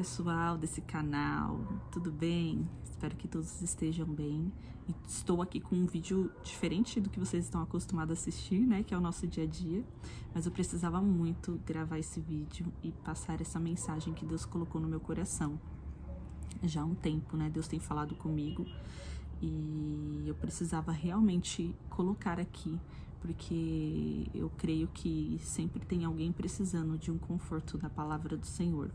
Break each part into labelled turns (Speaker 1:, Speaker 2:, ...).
Speaker 1: pessoal desse canal, tudo bem? Espero que todos estejam bem. E estou aqui com um vídeo diferente do que vocês estão acostumados a assistir, né? Que é o nosso dia a dia. Mas eu precisava muito gravar esse vídeo e passar essa mensagem que Deus colocou no meu coração. Já há um tempo, né? Deus tem falado comigo e eu precisava realmente colocar aqui, porque eu creio que sempre tem alguém precisando de um conforto da palavra do Senhor.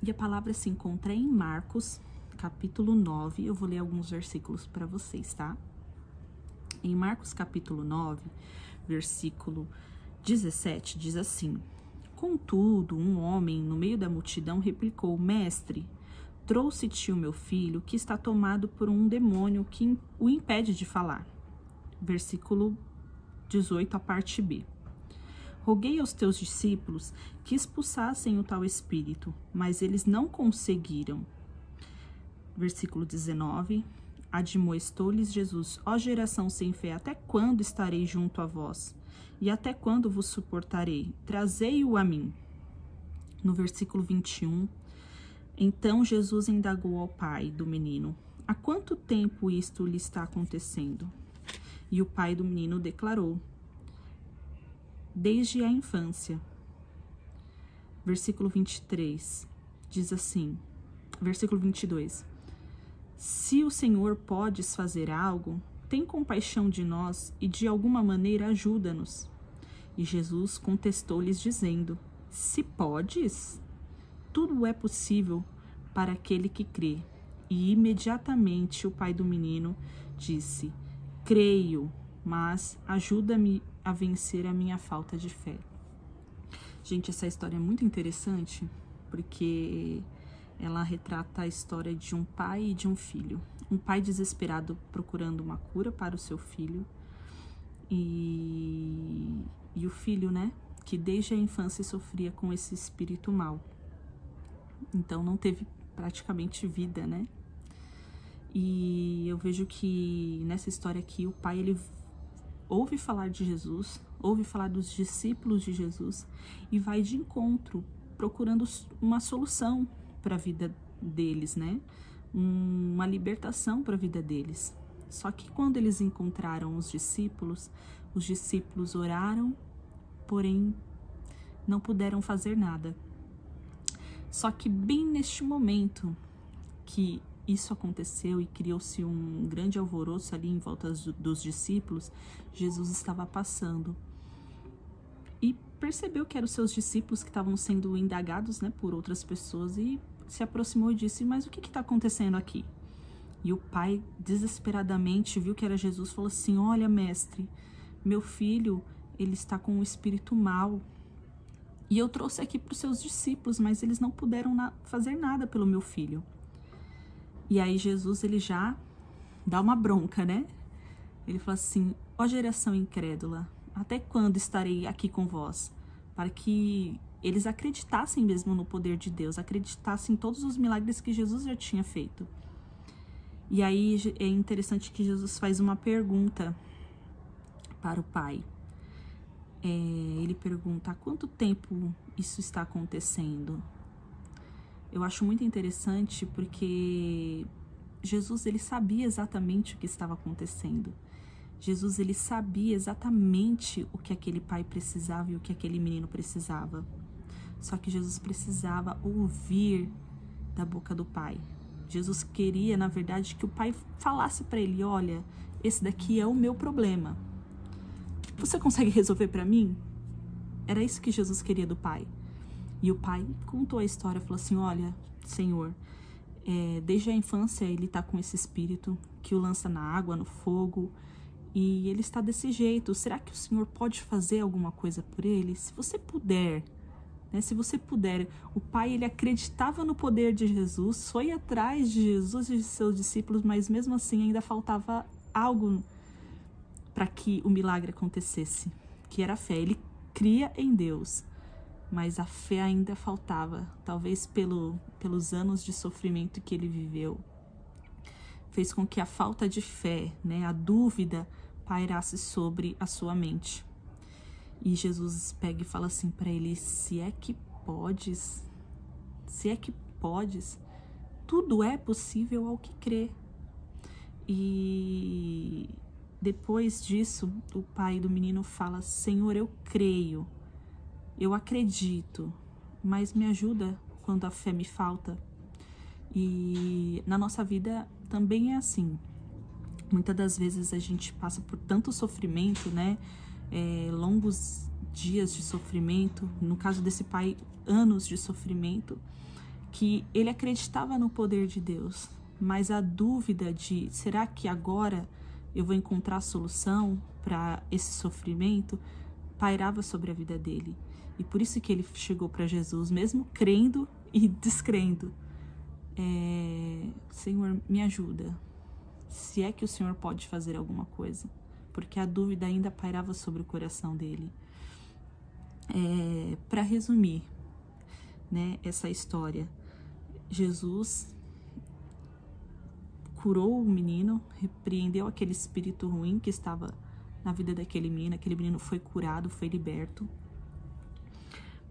Speaker 1: E a palavra se encontra em Marcos, capítulo 9, eu vou ler alguns versículos para vocês, tá? Em Marcos, capítulo 9, versículo 17, diz assim: Contudo, um homem no meio da multidão replicou: Mestre, trouxe-te o meu filho, que está tomado por um demônio que o impede de falar. Versículo 18, a parte B. Roguei aos teus discípulos que expulsassem o tal espírito, mas eles não conseguiram. Versículo 19. Admoestou-lhes Jesus: Ó geração sem fé, até quando estarei junto a vós? E até quando vos suportarei? Trazei-o a mim. No versículo 21. Então Jesus indagou ao pai do menino: Há quanto tempo isto lhe está acontecendo? E o pai do menino declarou: Desde a infância. Versículo 23, diz assim, versículo 22. Se o Senhor podes fazer algo, tem compaixão de nós e de alguma maneira ajuda-nos. E Jesus contestou-lhes dizendo: Se podes, tudo é possível para aquele que crê. E imediatamente o pai do menino disse: Creio, mas ajuda-me a vencer a minha falta de fé. Gente, essa história é muito interessante porque ela retrata a história de um pai e de um filho. Um pai desesperado procurando uma cura para o seu filho e o filho, né, que desde a infância sofria com esse espírito mau. Então não teve praticamente vida, né? E eu vejo que nessa história aqui o pai, ele ouve falar de Jesus, ouve falar dos discípulos de Jesus e vai de encontro, procurando uma solução para a vida deles, né? Uma libertação para a vida deles. Só que quando eles encontraram os discípulos oraram, porém não puderam fazer nada. Só que bem neste momento que isso aconteceu e criou-se um grande alvoroço ali em volta dos discípulos, Jesus estava passando e percebeu que eram os seus discípulos que estavam sendo indagados, né, por outras pessoas, e se aproximou e disse: Mas o que está acontecendo aqui? E o pai desesperadamente viu que era Jesus, falou assim: Olha, mestre, meu filho, ele está com um espírito mau e eu trouxe aqui para os seus discípulos, mas eles não puderam fazer nada pelo meu filho. E aí Jesus, ele já dá uma bronca, né? Ele fala assim: Ó geração incrédula, até quando estarei aqui com vós? Para que eles acreditassem mesmo no poder de Deus, acreditassem em todos os milagres que Jesus já tinha feito. E aí é interessante que Jesus faz uma pergunta para o pai. Ele pergunta: há quanto tempo isso está acontecendo? Eu acho muito interessante porque Jesus, ele sabia exatamente o que estava acontecendo. Jesus, ele sabia exatamente o que aquele pai precisava e o que aquele menino precisava. Só que Jesus precisava ouvir da boca do pai. Jesus queria, na verdade, que o pai falasse para ele: olha, esse daqui é o meu problema. Você consegue resolver para mim? Era isso que Jesus queria do pai. E o pai contou a história, falou assim: olha, Senhor, desde a infância ele está com esse espírito que o lança na água, no fogo, e ele está desse jeito. Será que o Senhor pode fazer alguma coisa por ele? Se você puder, né? Se você puder. O pai, ele acreditava no poder de Jesus, foi atrás de Jesus e de seus discípulos, mas mesmo assim ainda faltava algo para que o milagre acontecesse, que era a fé. Ele cria em Deus, mas a fé ainda faltava, talvez pelos anos de sofrimento que ele viveu, fez com que a falta de fé, né, a dúvida, pairasse sobre a sua mente. E Jesus pega e fala assim para ele: se é que podes, se é que podes, tudo é possível ao que crê. E depois disso, o pai do menino fala: Senhor, eu creio, eu acredito, mas me ajuda quando a fé me falta. E na nossa vida também é assim. Muitas das vezes a gente passa por tanto sofrimento, né? Longos dias de sofrimento, no caso desse pai, anos de sofrimento, que ele acreditava no poder de Deus, mas a dúvida de será que agora eu vou encontrar solução para esse sofrimento pairava sobre a vida dele. E por isso que ele chegou para Jesus, mesmo crendo e descrendo. Senhor, me ajuda, se é que o Senhor pode fazer alguma coisa, porque a dúvida ainda pairava sobre o coração dele. Para resumir, né, essa história, Jesus curou o menino, repreendeu aquele espírito ruim que estava na vida daquele menino. Aquele menino foi curado, foi liberto.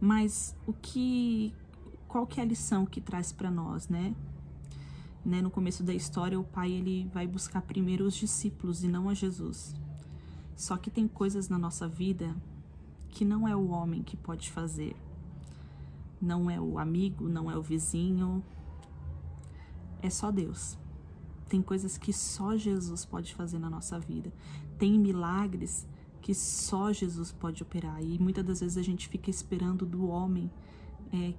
Speaker 1: Mas qual que é a lição que traz para nós, né? No começo da história, o pai ele vai buscar primeiro os discípulos e não a Jesus. Só que tem coisas na nossa vida que não é o homem que pode fazer. Não é o amigo, não é o vizinho. É só Deus. Tem coisas que só Jesus pode fazer na nossa vida. Tem milagres que só Jesus pode operar. E muitas das vezes a gente fica esperando do homem,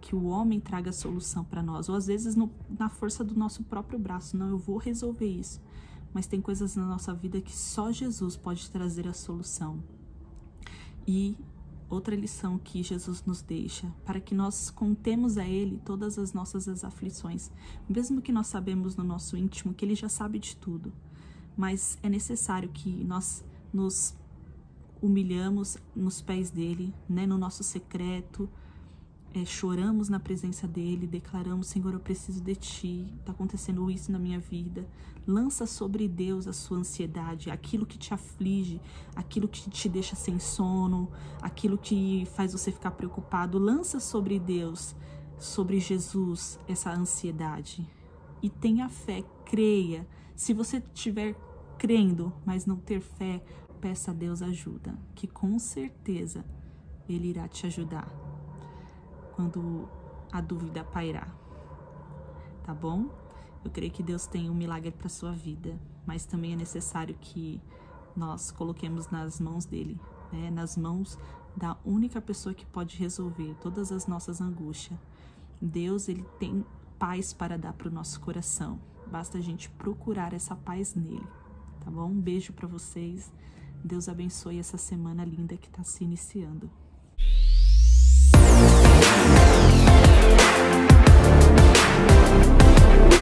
Speaker 1: que o homem traga a solução para nós. Ou às vezes na força do nosso próprio braço. Não, eu vou resolver isso. Mas tem coisas na nossa vida que só Jesus pode trazer a solução. E outra lição que Jesus nos deixa, para que nós contemos a Ele todas as nossas aflições, mesmo que nós sabemos no nosso íntimo que Ele já sabe de tudo, mas é necessário que nós nos humilhamos nos pés dEle, né, no nosso secreto, choramos na presença dEle, declaramos: Senhor, eu preciso de Ti, está acontecendo isso na minha vida. Lança sobre Deus a sua ansiedade, aquilo que te aflige, aquilo que te deixa sem sono, aquilo que faz você ficar preocupado. Lança sobre Deus, sobre Jesus, essa ansiedade. E tenha fé, creia. Se você estiver crendo, mas não ter fé, peça a Deus ajuda, que com certeza Ele irá te ajudar quando a dúvida pairar, tá bom? Eu creio que Deus tem um milagre para sua vida, mas também é necessário que nós coloquemos nas mãos dele, né? Nas mãos da única pessoa que pode resolver todas as nossas angústias. Deus, ele tem paz para dar para o nosso coração. Basta a gente procurar essa paz nele, tá bom? Um beijo para vocês. Deus abençoe essa semana linda que está se iniciando.